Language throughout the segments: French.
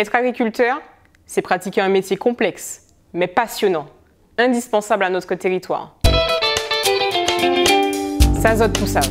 Être agriculteur, c'est pratiquer un métier complexe, mais passionnant, indispensable à notre territoire. Sazot Poussave.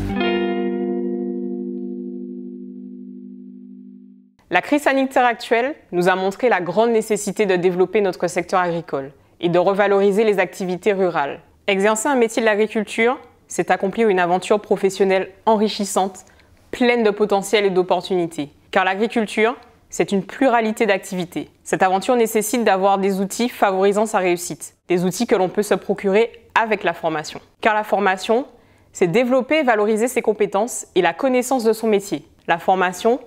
La crise sanitaire actuelle nous a montré la grande nécessité de développer notre secteur agricole et de revaloriser les activités rurales. Exercer un métier de l'agriculture, c'est accomplir une aventure professionnelle enrichissante, pleine de potentiel et d'opportunités. Car l'agriculture, c'est une pluralité d'activités. Cette aventure nécessite d'avoir des outils favorisant sa réussite, des outils que l'on peut se procurer avec la formation. Car la formation, c'est développer et valoriser ses compétences et la connaissance de son métier. La formation,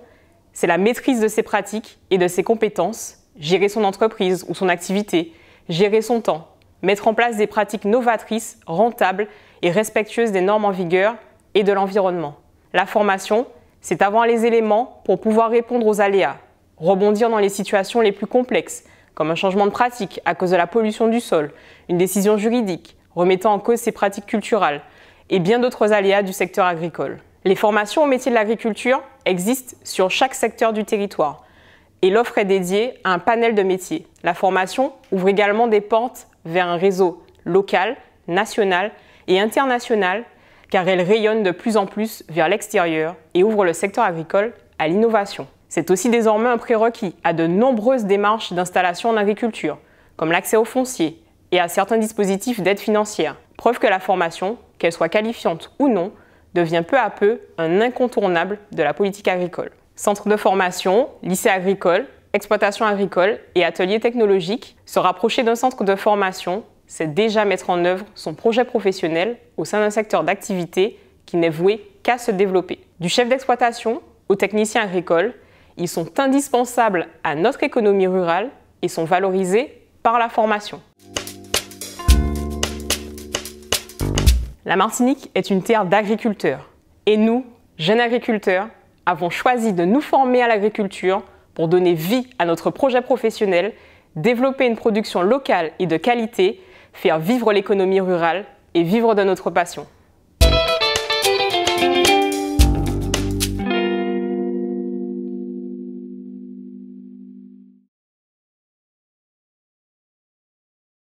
c'est la maîtrise de ses pratiques et de ses compétences, gérer son entreprise ou son activité, gérer son temps, mettre en place des pratiques novatrices, rentables et respectueuses des normes en vigueur et de l'environnement. La formation, c'est avoir les éléments pour pouvoir répondre aux aléas, rebondir dans les situations les plus complexes, comme un changement de pratique à cause de la pollution du sol, une décision juridique, remettant en cause ses pratiques culturelles, et bien d'autres aléas du secteur agricole. Les formations au métier de l'agriculture existent sur chaque secteur du territoire et l'offre est dédiée à un panel de métiers. La formation ouvre également des portes vers un réseau local, national et international car elle rayonne de plus en plus vers l'extérieur et ouvre le secteur agricole à l'innovation. C'est aussi désormais un prérequis à de nombreuses démarches d'installation en agriculture, comme l'accès au foncier et à certains dispositifs d'aide financière. Preuve que la formation, qu'elle soit qualifiante ou non, devient peu à peu un incontournable de la politique agricole. Centres de formation, lycées agricoles, exploitations agricoles et ateliers technologiques, se rapprocher d'un centre de formation, c'est déjà mettre en œuvre son projet professionnel au sein d'un secteur d'activité qui n'est voué qu'à se développer. Du chef d'exploitation au technicien agricole, ils sont indispensables à notre économie rurale et sont valorisés par la formation. La Martinique est une terre d'agriculteurs et nous, jeunes agriculteurs, avons choisi de nous former à l'agriculture pour donner vie à notre projet professionnel, développer une production locale et de qualité, faire vivre l'économie rurale et vivre de notre passion.